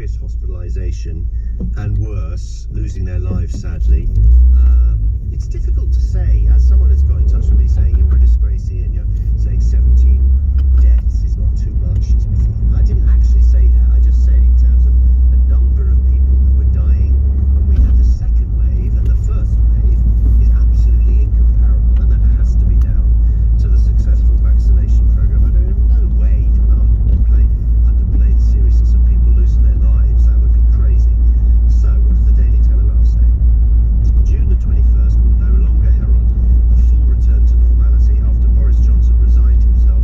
serious hospitalisation and worse, losing their lives sadly. It's difficult to say, as someone has got in touch with me saying you're a disgrace and you're saying 17 deaths is not too much. I didn't actually say that, I just said in terms of the number of people who were dying when we had the second wave and the first wave is absolutely incomparable, and that has to be down to the successful vaccination program. I don't know way to underplay the seriousness of people losing their lives. That would be crazy. So, what does the Daily Telegraph say? June the 21st will no longer herald a full return to normality after Boris Johnson resigned himself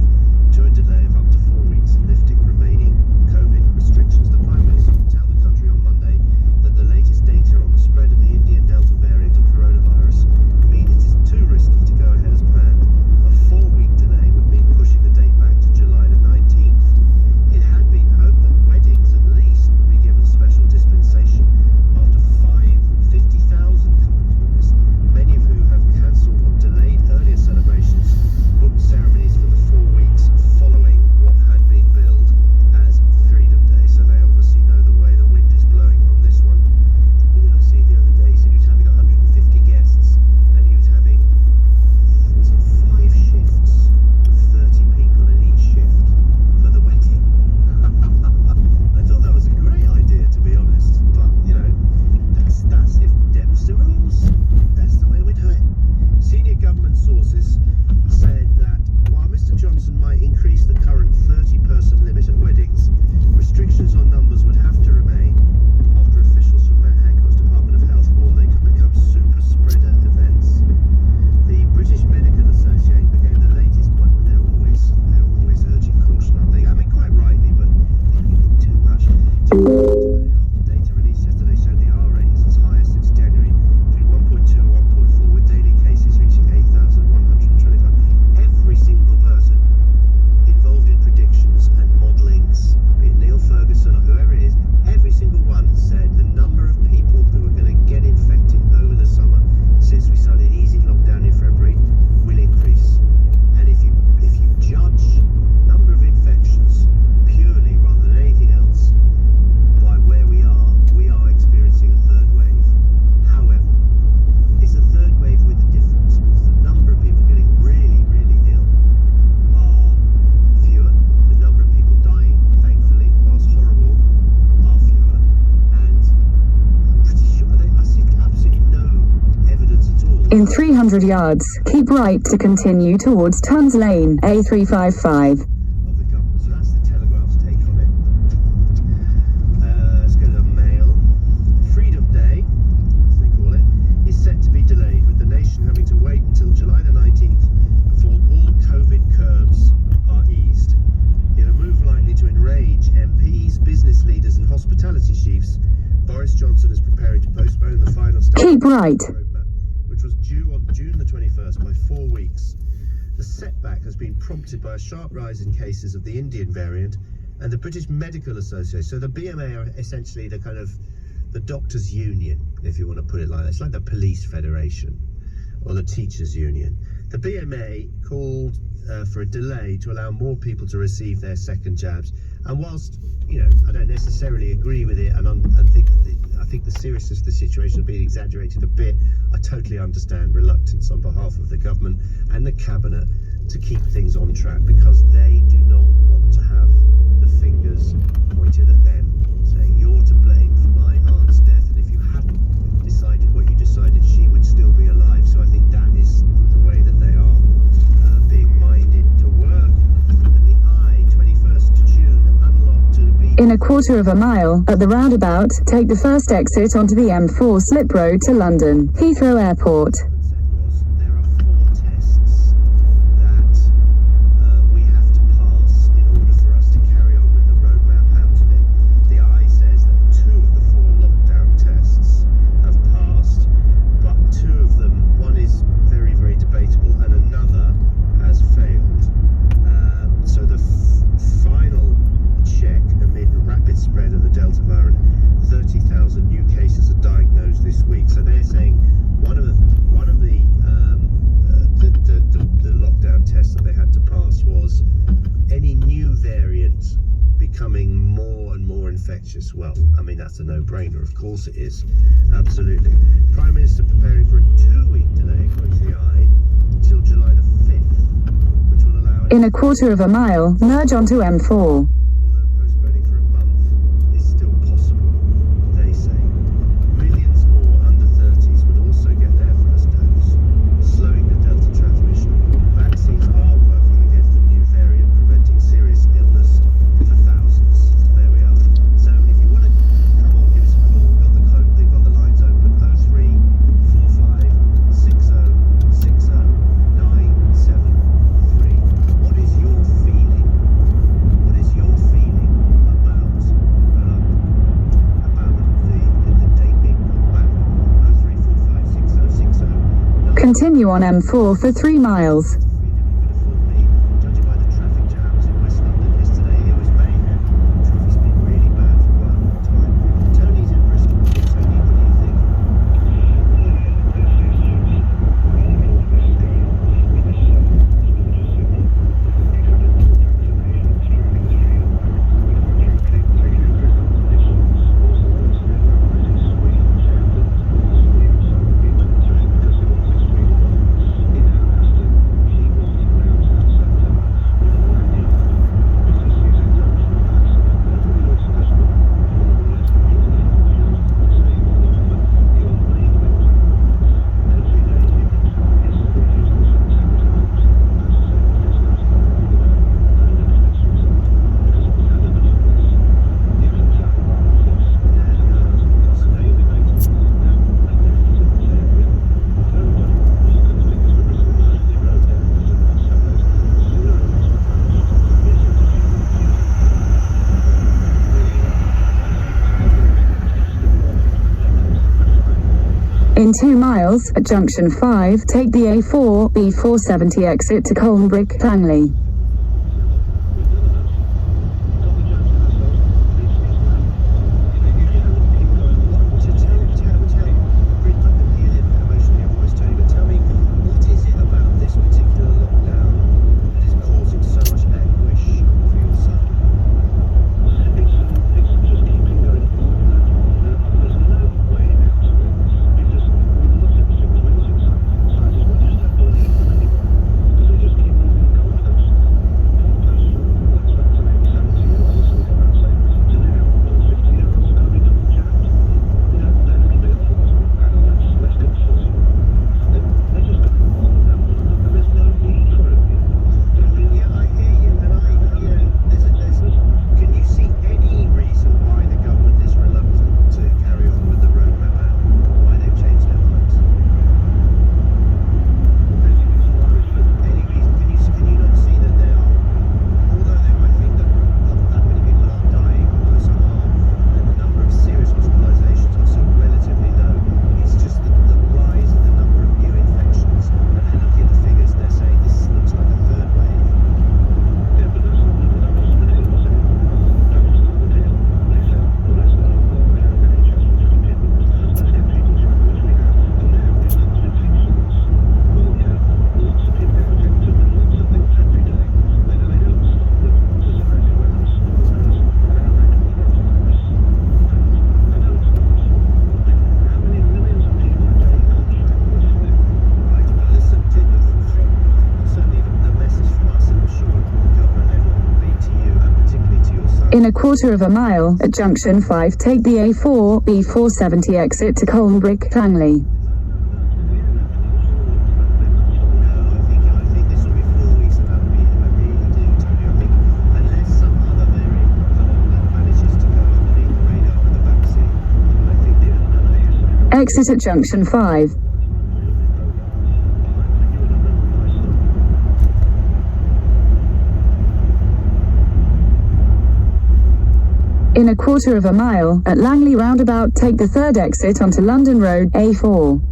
to a delay of up to 4 weeks in lifting remaining COVID restrictions. The Prime Minister will tell the country on Monday that the latest data on the spread of the Indian Delta variant of coronavirus mean it is too risky to go ahead as planned. A 4-week delay would mean pushing the date back to July the 19th. It had been hoped that weddings at least would be given special dispensation after 50,000 couples witnessed, many of who have cancelled or delayed earlier celebrations, booked ceremonies for the 4 weeks following what had been billed as Freedom Day. So they obviously know the way the wind is blowing on this one. Who did I see the other day? He said he was having 150 guests and he was having, was it 5 shifts of 30 people in each shift for the wedding? I thought that was a great idea, to be honest, but you know, that's if Dems the rules, that's the way we do it. Senior government sources said that while Mr. Johnson might increase the current 30-person limit at weddings, restrictions on numbers would have to remain after officials from Matt Hancock's Department of Health warned they could become super spreader events. The British Medical Association became the latest one. They're always urging caution, aren't they? I mean, quite rightly, but too much. After data released yesterday showed the R rate is its highest since January, between 1.2 and 1.4, with daily cases reaching 8,125. Every single person involved in predictions and modellings, be it Neil Ferguson or whoever it is, every single one said the number of people who are going to get infected over the summer since we started easing lockdown in February will increase. And if you judge number of infections purely rather than anything else by where we are experiencing a third wave. However, it's a third wave with a difference, because the number of people getting really, really ill are fewer. The number of people dying, thankfully, whilst horrible, are fewer. And I'm pretty sure I see absolutely no evidence at all. In 300 yards, keep right to continue towards Tons Lane, A355. Of the government. So that's the Telegraph's take on it. Let's go to the Mail. Freedom Day, as they call it, is set to be delayed, with the nation having to wait until July the 19th before all COVID curbs are eased. In a move likely to enrage MPs, business leaders and hospitality chiefs, Boris Johnson is preparing to postpone the final stage Keep right. roadmap, which was due on June the 21st, by 4 weeks. The setback has been prompted by a sharp rise in cases of the Indian variant and the British Medical Association. So the BMA are essentially the kind of the doctors' union, if you want to put it like that. It's like the police federation or the teachers' union. The BMA called for a delay to allow more people to receive their second jabs. And whilst, you know, I don't necessarily agree with it, and I think the seriousness of the situation has been exaggerated a bit, I totally understand reluctance on behalf of the government and the cabinet to keep things on track, because they do not want to have the fingers pointed at them, saying you're to blame for my aunt's death, and if you hadn't decided what you decided, she would still be alive. So I think that is the way that they are being minded to work. And the I-21st June unlocked to be... In a quarter of a mile, at the roundabout, take the first exit onto the M4 slip road to London, Heathrow Airport. There are 4 tests that we have to pass in order for us to carry on with the roadmap out of it. The I says that 2 of the 4 lockdown tests have passed, but 2 of them, one is very, very debatable and another has failed. So the final check amid rapid spread of the Delta variant, 30,000 new cases are diagnosed this week. So they're saying one of infectious? Well, I mean, that's a no-brainer. Of course it is. Absolutely. Prime Minister preparing for a 2-week delay, according to the Eye, until July the 5th, which will allow... In a quarter of a mile, merge onto M4. Although postponing for a month is still possible, they say. Millions more under 30s would also get their first dose, slowing the Delta transmission. Vaccines are working against the new variant, preventing serious illness for thousands. There we are. So if you want to come on, give us a call. We've got the code, they've got the lines open. 0345 60 60 973. What is your feeling? What is your feeling about the date being put back? 0345 60 60 973. Continue on M4 for 3 miles. Judging by the traffic jams in West London yesterday, it was mayhem. Traffic's been really bad for quite a long time. Tony's in Bristol. Tony, what do you think? In 2 miles, at junction 5, take the A4, B470 exit to Colnbrick, Langley. In a quarter of a mile, at junction 5, take the A4, B470 exit to Colnbrick, Langley. Exit at junction 5. In a quarter of a mile, at Langley roundabout, take the 3rd exit onto London Road, A4.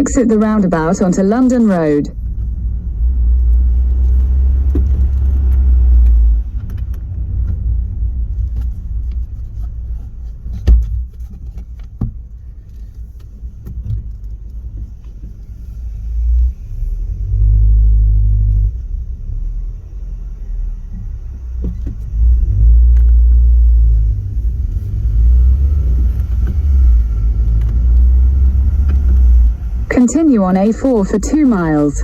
Exit the roundabout onto London Road. Continue on A4 for 2 miles.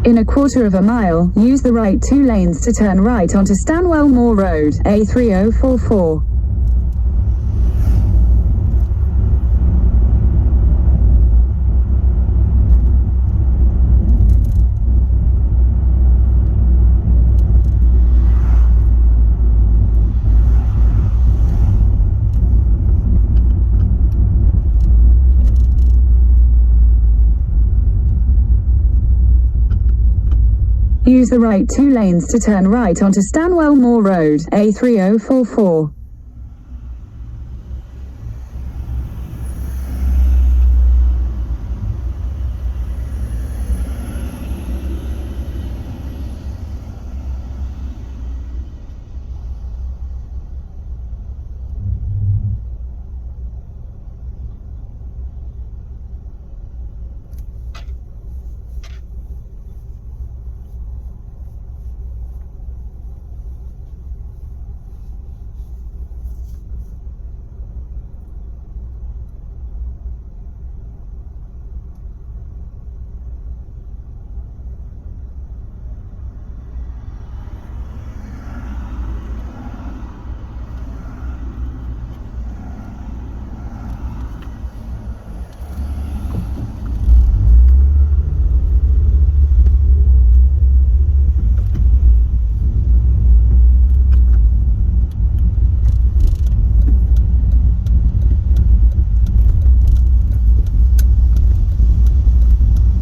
In a quarter of a mile, use the right 2 lanes to turn right onto Stanwell Moor Road, A3044. Use the right 2 lanes to turn right onto Stanwell Moor Road, A3044.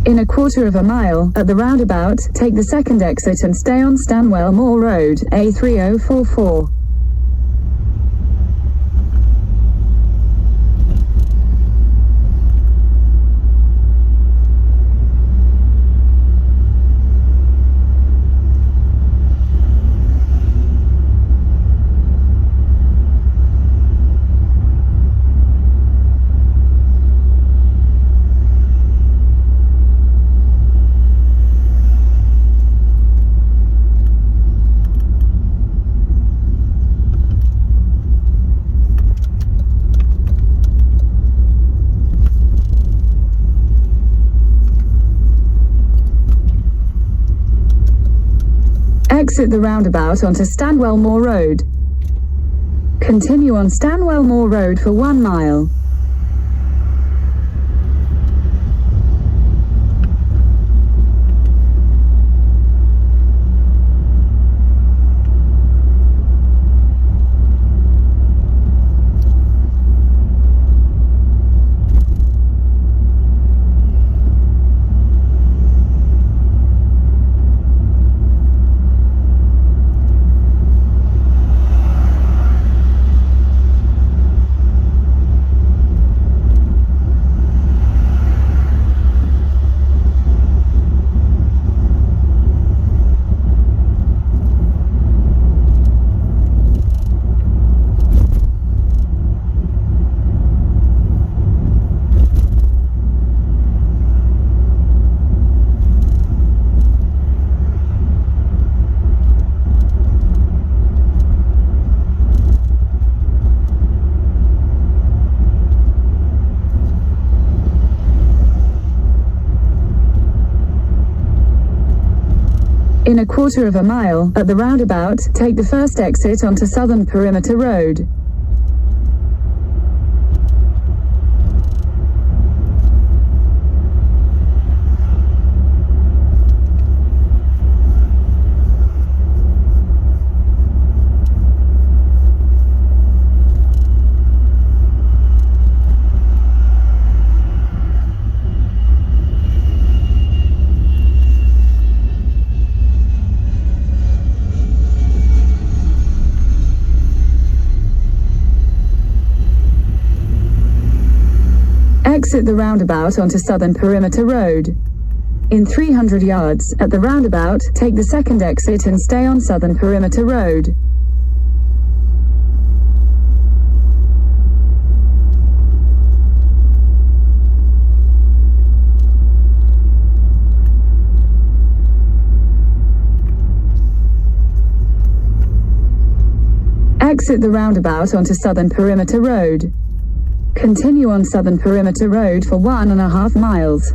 In a quarter of a mile, at the roundabout, take the second exit and stay on Stanwell Moor Road, A3044. Exit the roundabout onto Stanwell Moor Road. Continue on Stanwell Moor Road for 1 mile. In a quarter of a mile, at the roundabout, take the first exit onto Southern Perimeter Road. Exit the roundabout onto Southern Perimeter Road. In 300 yards, at the roundabout, take the second exit and stay on Southern Perimeter Road. Exit the roundabout onto Southern Perimeter Road. Continue on Southern Perimeter Road for 1.5 miles.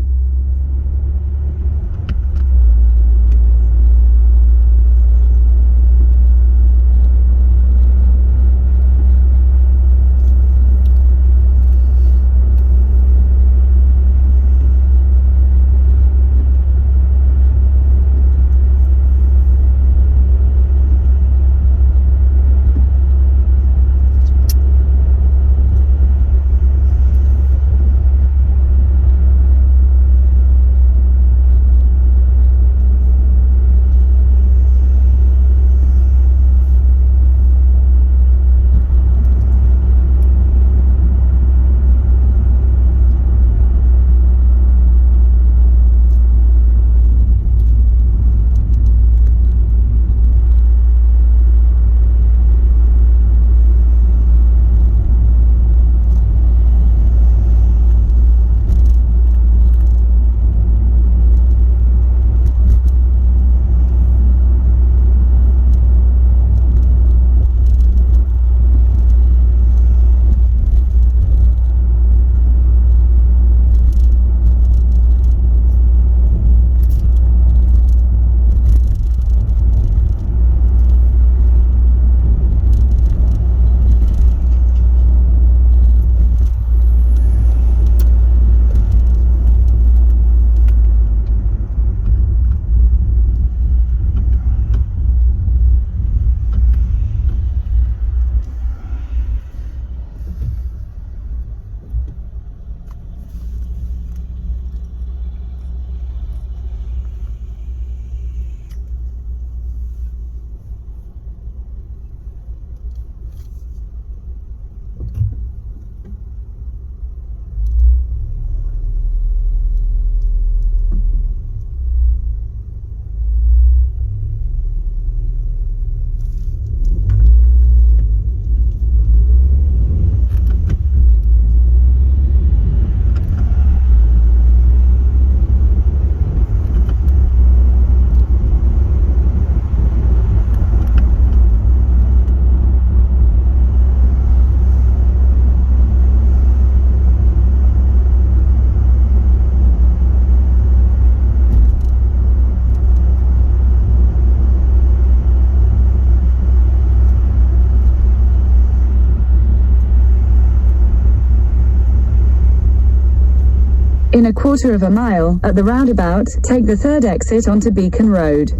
In a quarter of a mile, at the roundabout, take the third exit onto Beacon Road.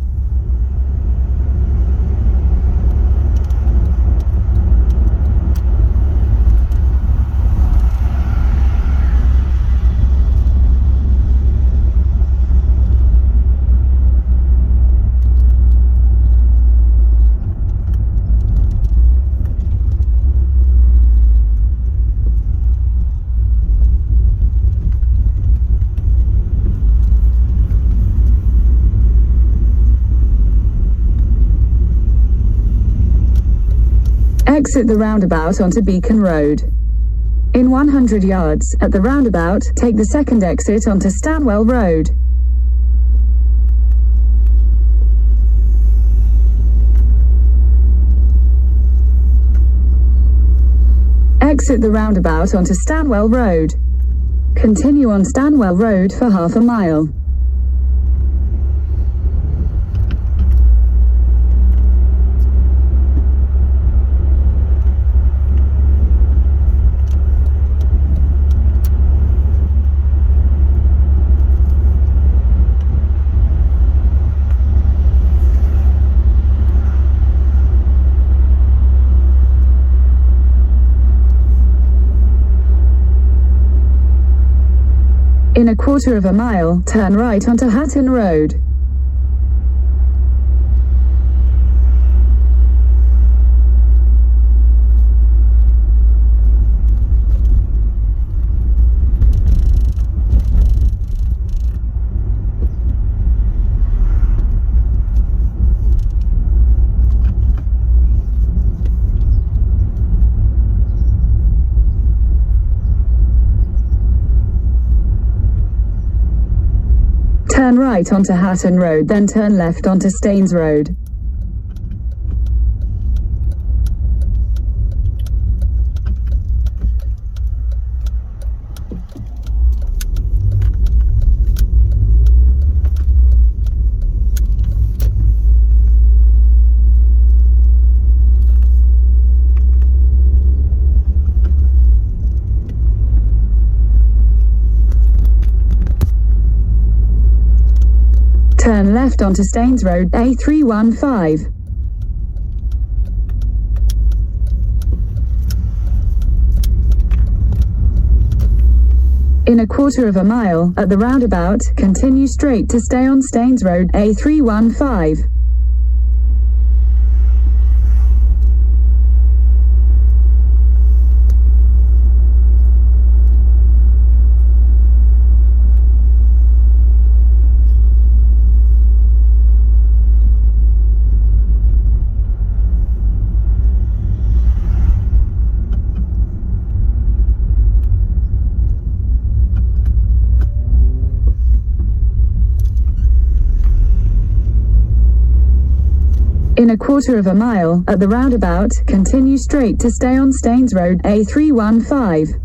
Exit the roundabout onto Beacon Road. In 100 yards, at the roundabout, take the second exit onto Stanwell Road. Exit the roundabout onto Stanwell Road. Continue on Stanwell Road for half a mile. In a quarter of a mile, turn right onto Hatton Road. Turn right onto Hatton Road, then turn left onto Staines Road. Turn left onto Staines Road, A315. In a quarter of a mile, at the roundabout, continue straight to stay on Staines Road, A315. In a quarter of a mile, at the roundabout, continue straight to stay on Staines Road, A315.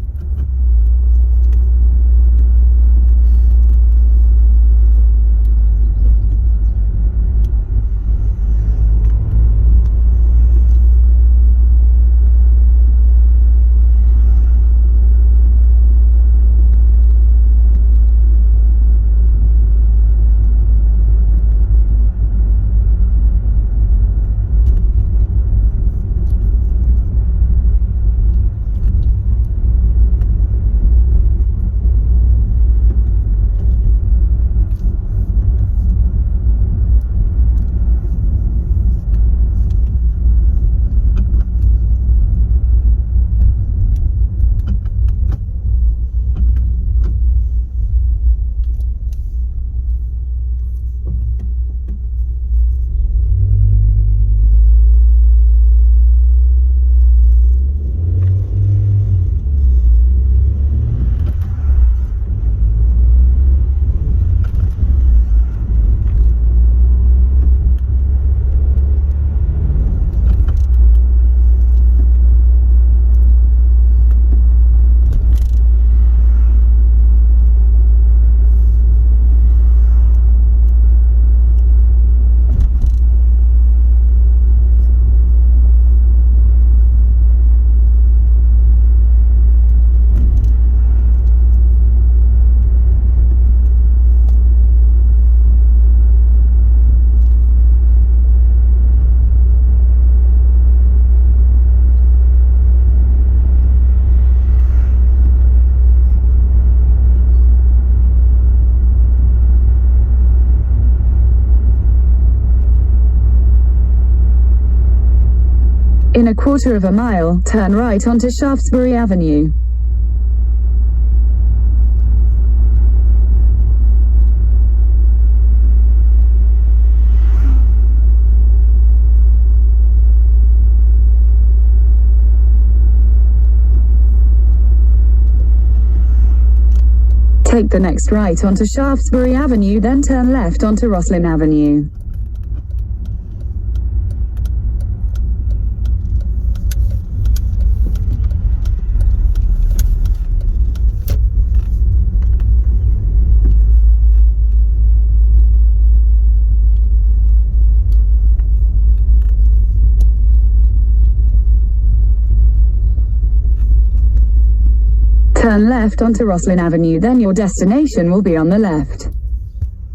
a quarter of a mile, turn right onto Shaftesbury Avenue. Take the next right onto Shaftesbury Avenue, then turn left onto Roslin Avenue. Turn left onto Roslin Avenue, then your destination will be on the left.